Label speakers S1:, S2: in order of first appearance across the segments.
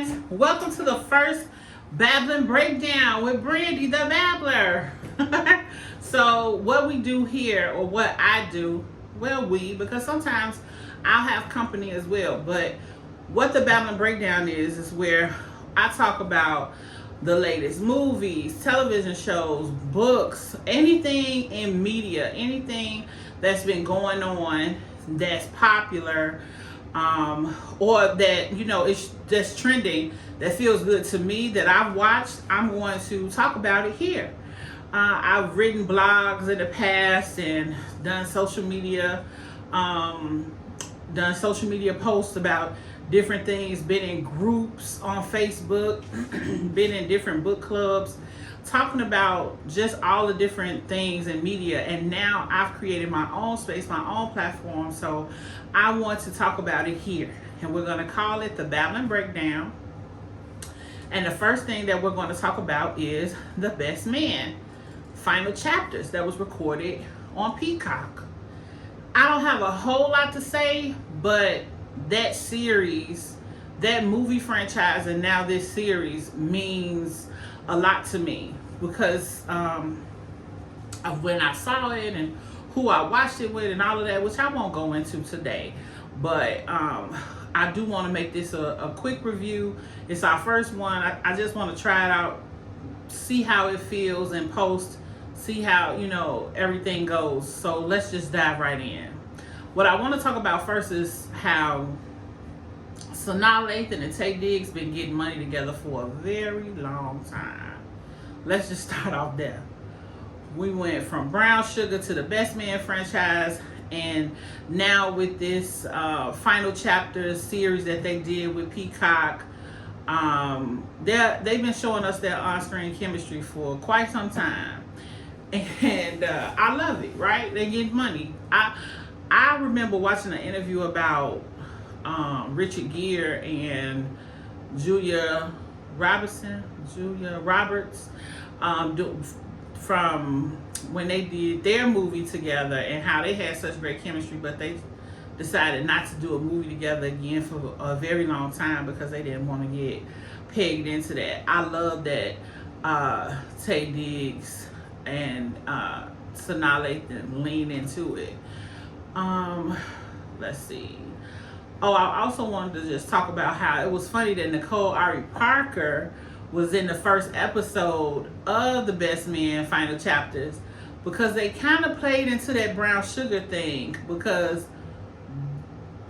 S1: guys, welcome to the first Babbling Breakdown with Brandi the Babbler. So what we do here, or what I do, well because sometimes I'll have company as well, but what the Babbling Breakdown is where I talk about the latest movies, television shows, books, anything in media, anything that's been going on that's popular, or that it's just trending, that feels good to me, that I've watched. I'm going to talk about it here. I've written blogs in the past and done social media posts about different things, been in groups on Facebook, been in different book clubs, talking about just all the different things in media. And now I've created my own space, my own platform, so I want to talk about it here. And we're going to call it the Babbling Breakdown. And the first thing that we're going to talk about is The Best Man final chapters that was recorded on Peacock. I don't have a whole lot to say, but that series, that movie franchise, and now this series means a lot to me because of when I saw it and who I watched it with and all of that, which I won't go into today. But I do want to make this a quick review. It's our first one. I just want to try it out, see how it feels in post, see how everything goes. So let's just dive right in. What I want to talk about first is how Sanaa Lathan and Taye Diggs been getting money together for a very long time. Let's just start off there. We went from Brown Sugar to the Best Man franchise, and now with this final chapter series that they did with Peacock, they've been showing us their on-screen chemistry for quite some time, and I love it. Right? They get money. I remember watching an interview about Richard Gere and Julia Roberts, from when they did their movie together, and how they had such great chemistry, but they decided not to do a movie together again for a very long time because they didn't want to get pegged into that. I love that Taye Diggs and Sanaa Lathan lean into it. Let's see. Oh, I also wanted to just talk about how it was funny that Nicole Ari Parker was in the first episode of The Best Man final chapters, because they kind of played into that Brown Sugar thing, because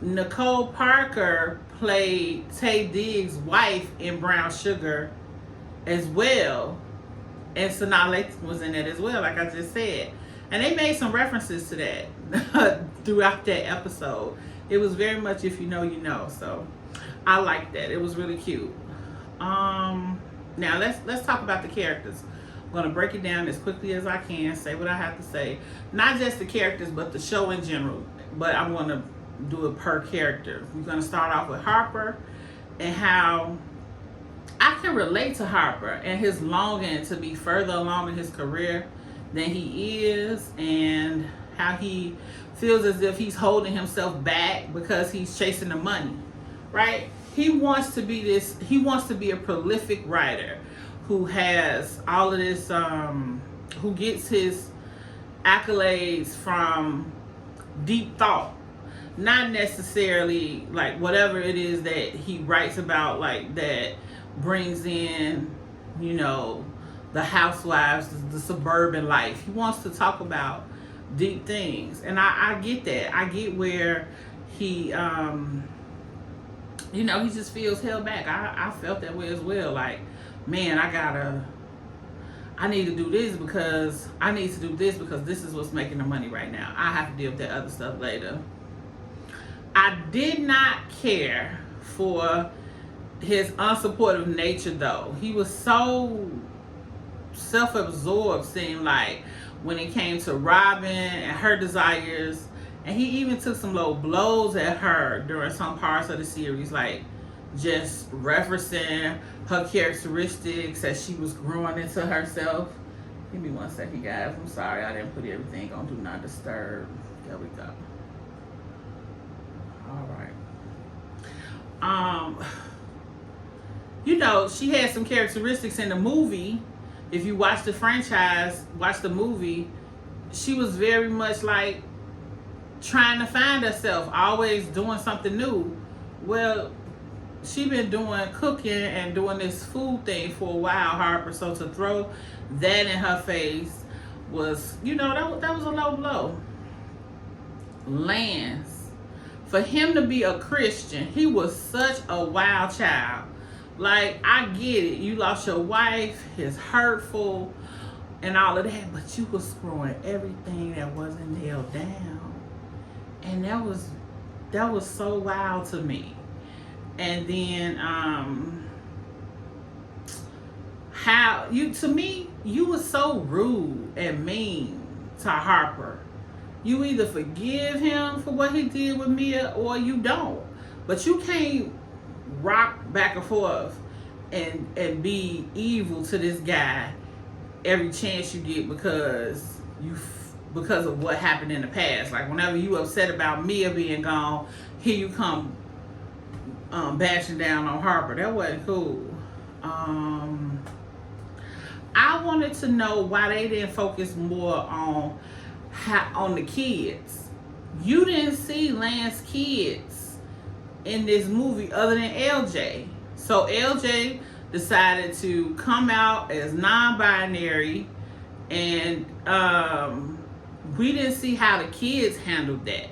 S1: Nicole Parker played Taye Diggs' wife in Brown Sugar as well, and Sanaa Lathan was in it as well, like I just said. And they made some references to that throughout that episode. It was very much if you know, you know. So I like that. It was really cute. Now let's talk about the characters. I'm going to break it down as quickly as I can, say what I have to say. Not just the characters, but the show in general. But I'm going to do it per character. We're going to start off with Harper, and how I can relate to Harper and his longing to be further along in his career than he is, and how he feels as if he's holding himself back because he's chasing the money, right? He wants to be a prolific writer who has all of this, who gets his accolades from deep thought, not necessarily like whatever it is that he writes about, like that brings in, the housewives, the suburban life. He wants to talk about deep things, and I get that. I get where he he just feels held back. I felt that way as well. Like, man, I need to do this because this is what's making the money right now. I have to deal with that other stuff later. I did not care for his unsupportive nature, though. He was so self-absorbed, seemed like, when it came to Robin and her desires. And he even took some low blows at her during some parts of the series, like just referencing her characteristics as she was growing into herself. Give me 1 second, guys. I'm sorry, I didn't put everything on Do Not Disturb. There we go. All right. you know, she had some characteristics in the movie. If you watch the franchise, watch the movie, she was very much like trying to find herself, always doing something new. Well, she been doing cooking and doing this food thing for a while, Harper. So to throw that in her face was, you know, that was a low blow. Lance, for him to be a Christian, he was such a wild child. Like, I get it. You lost your wife, it's hurtful and all of that, but you was screwing everything that wasn't nailed down. And that was so wild to me. And then how you, to me, you was so rude and mean to Harper. You either forgive him for what he did with Mia or you don't. But you can't rock back and forth and be evil to this guy every chance you get because of what happened in the past. Like, whenever you upset about Mia being gone, here you come bashing down on Harper. That wasn't cool. I wanted to know why they didn't focus more on the kids. You didn't see Lance's kids in this movie other than LJ. So LJ decided to come out as non-binary, and we didn't see how the kids handled that.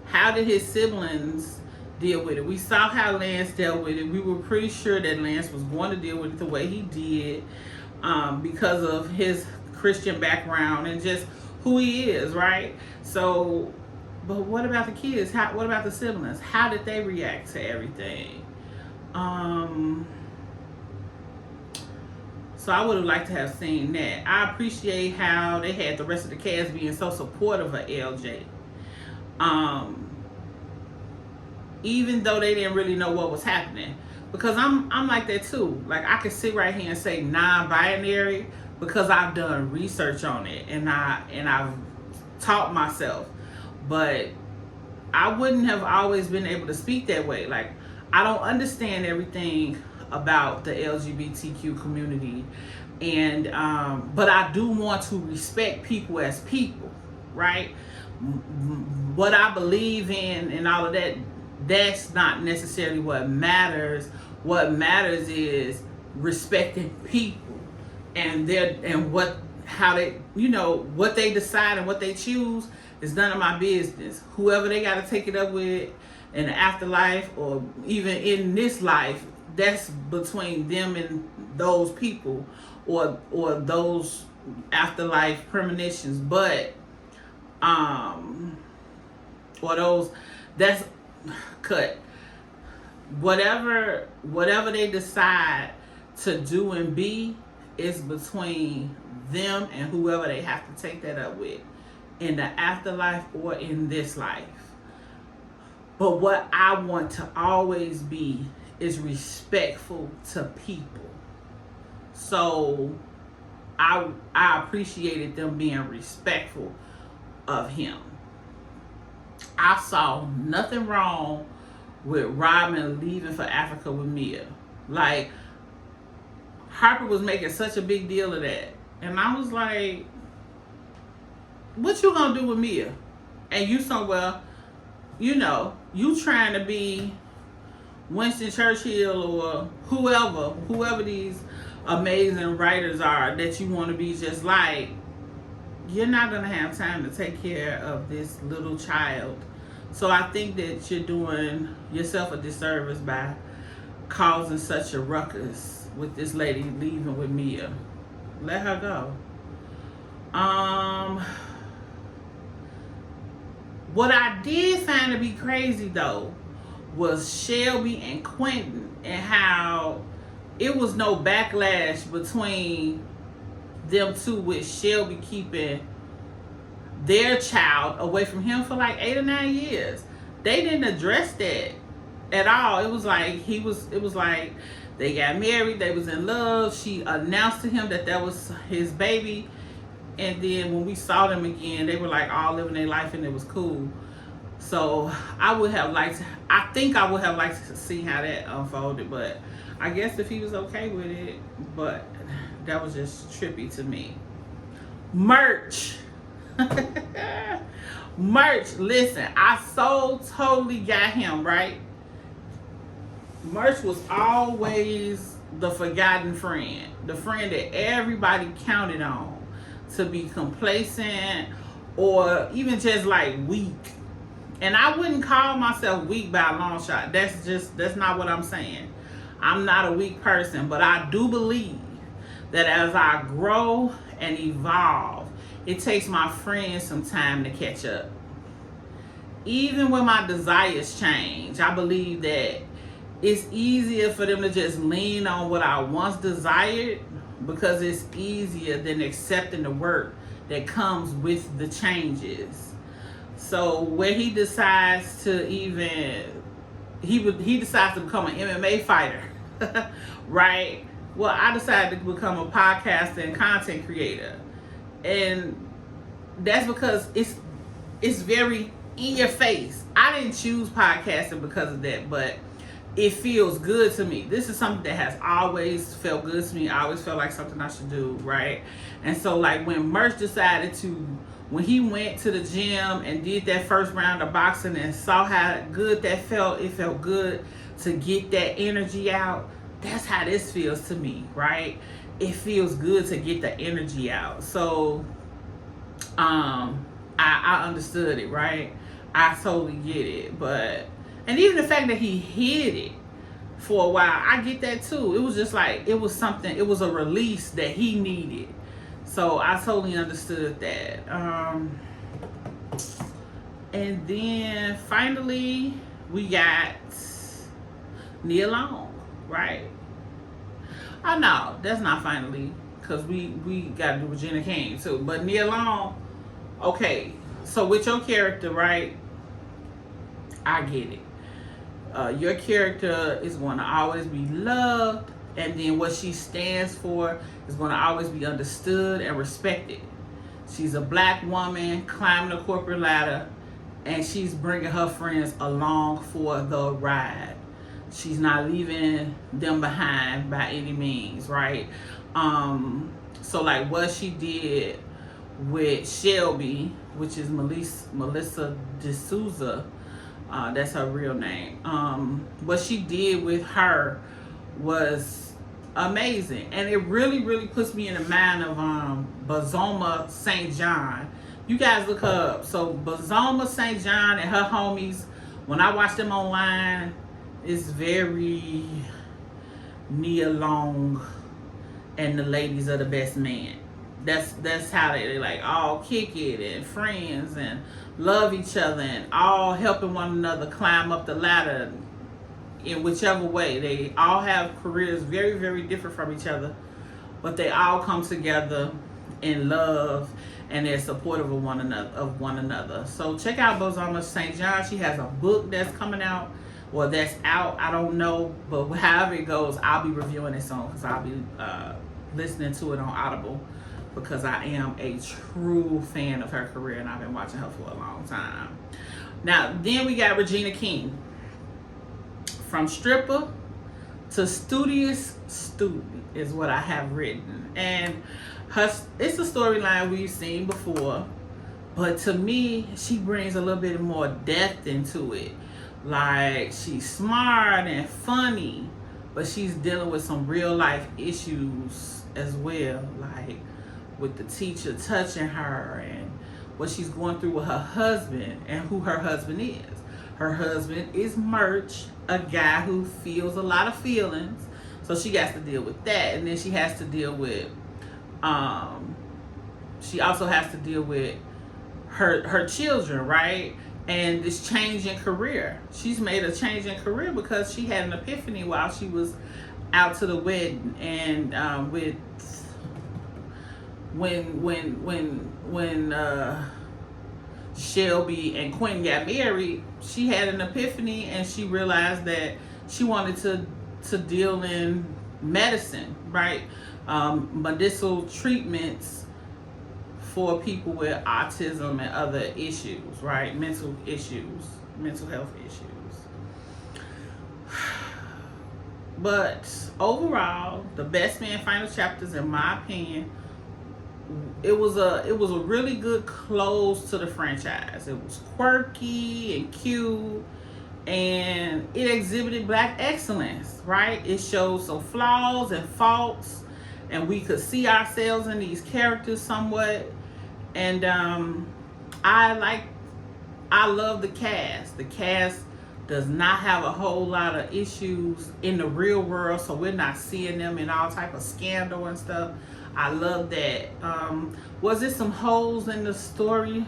S1: How did his siblings deal with it? We saw how Lance dealt with it. We were pretty sure that Lance was going to deal with it the way he did because of his Christian background and just who he is, right? So, but what about the kids? What about the siblings? How did they react to everything? So I would have liked to have seen that. I appreciate how they had the rest of the cast being so supportive of LJ. Even though they didn't really know what was happening. Because I'm like that too. Like, I could sit right here and say non-binary because I've done research on it and I've taught myself. But I wouldn't have always been able to speak that way. Like, I don't understand everything about the LGBTQ community, and but I do want to respect people as people, right? What I believe in and all of that, that's not necessarily what matters. What matters is respecting people and how they, you know, what they decide and what they choose is none of my business. Whoever they got to take it up with in the afterlife or even in this life, that's between them and those people or those afterlife premonitions. But or those, that's cut. Whatever they decide to do and be is between them and whoever they have to take that up with in the afterlife or in this life. But what I want to always be is respectful to people. So I appreciated them being respectful of him. I saw nothing wrong with Robin leaving for Africa with Mia. Like, Harper was making such a big deal of that. And I was like, what you gonna do with Mia? And you somewhere, you know, you trying to be Winston Churchill or whoever these amazing writers are that you want to be just like, you're not going to have time to take care of this little child. So I think that you're doing yourself a disservice by causing such a ruckus with this lady leaving with Mia. Let her go. What I did find to be crazy though was Shelby and Quentin, and how it was no backlash between them two, with Shelby keeping their child away from him for like 8 or 9 years. They didn't address that at all. It was like they got married, they was in love. She announced to him that was his baby, and then when we saw them again, they were like all living their life and it was cool. So I would have liked I think I would have liked to see how that unfolded, but I guess if he was okay with it, but that was just trippy to me. Merch. Merch, listen, I so totally got him, right? Merch was always the forgotten friend, the friend that everybody counted on to be complacent or even just like weak. And I wouldn't call myself weak by a long shot. That's not what I'm saying. I'm not a weak person, but I do believe that as I grow and evolve, it takes my friends some time to catch up. Even when my desires change, I believe that it's easier for them to just lean on what I once desired because it's easier than accepting the work that comes with the changes. So when he decides to he decides to become an MMA fighter, right? Well, I decided to become a podcaster and content creator. And that's because it's very in your face. I didn't choose podcasting because of that, but it feels good to me. This is something that has always felt good to me. I always felt like something I should do, right? And so like when Merch decided when he went to the gym and did that first round of boxing and saw how good that felt, it felt good to get that energy out. That's how this feels to me, right? It feels good to get the energy out. So I understood it, right? I totally get it. And even the fact that he hid it for a while, I get that too. It was just like, it was a release that he needed. So I totally understood that. And then finally, we got Nia Long, right? Oh no, that's not finally, because we got to do Regina King too. But Nia Long, okay, so with your character, right? I get it. Your character is going to always be loved, and then what she stands for is going to always be understood and respected. She's a black woman climbing the corporate ladder, and she's bringing her friends along for the ride. She's not leaving them behind by any means, right? So like what she did with Shelby, which is Melissa D'Souza, that's her real name. What she did with her was amazing, and it really, really puts me in the mind of Bazoma St. John. You guys look her up. So Bazoma St. John and her homies, when I watch them online, it's very Nia Long and the ladies are the best man. That's how they like all kick it and friends and love each other and all helping one another climb up the ladder in whichever way. They all have careers very, very different from each other, but they all come together in love and they're supportive of one another. So check out Bazoma St. John. She has a book that's coming out. Well, that's out. I don't know, but however it goes, I'll be reviewing it soon because I'll be listening to it on Audible because I am a true fan of her career and I've been watching her for a long time. Now, then we got Regina King. From stripper to studious student is what I have written. And it's a storyline we've seen before, but to me, she brings a little bit more depth into it. Like, she's smart and funny, but she's dealing with some real life issues as well, like with the teacher touching her and what she's going through with her husband and who her husband is. Her husband is Merch, a guy who feels a lot of feelings, so she has to deal with that. And then she has to deal with she also has to deal with her children, right? And this change in career. She's made a change in career because she had an epiphany while she was out to the wedding. And when Shelby and Quinn got married, she had an epiphany and she realized that she wanted to deal in medicine, right? Medicinal treatments for people with autism and other issues, right? Mental health issues. But overall, the Best Man final chapters, in my opinion, it was a really good close to the franchise. It was quirky and cute, and it exhibited black excellence, right? It showed some flaws and faults, and we could see ourselves in these characters somewhat. And I love the cast. The cast does not have a whole lot of issues in the real world, so we're not seeing them in all type of scandal and stuff. I love that. Was there some holes in the story?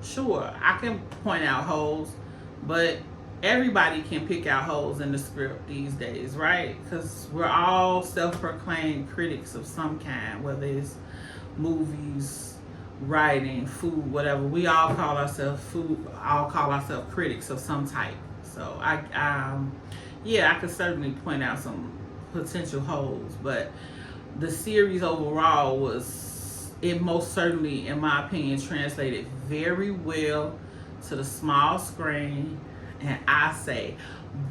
S1: Sure, I can point out holes, but everybody can pick out holes in the script these days, right? Because we're all self-proclaimed critics of some kind, whether it's movies, writing, food, whatever. We all call ourselves critics of some type. So I could certainly point out some potential holes, but the series overall it most certainly, in my opinion, translated very well to the small screen. And I say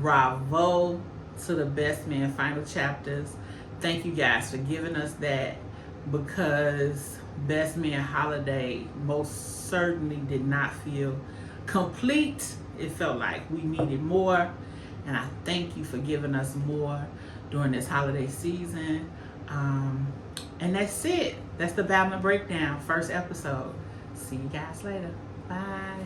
S1: bravo to the Best Man final chapters. Thank you guys for giving us that, because Best Man Holiday most certainly did not feel complete. It felt like we needed more, and I thank you for giving us more during this holiday season. And that's it. That's the Babbling Breakdown first episode. See you guys later. Bye.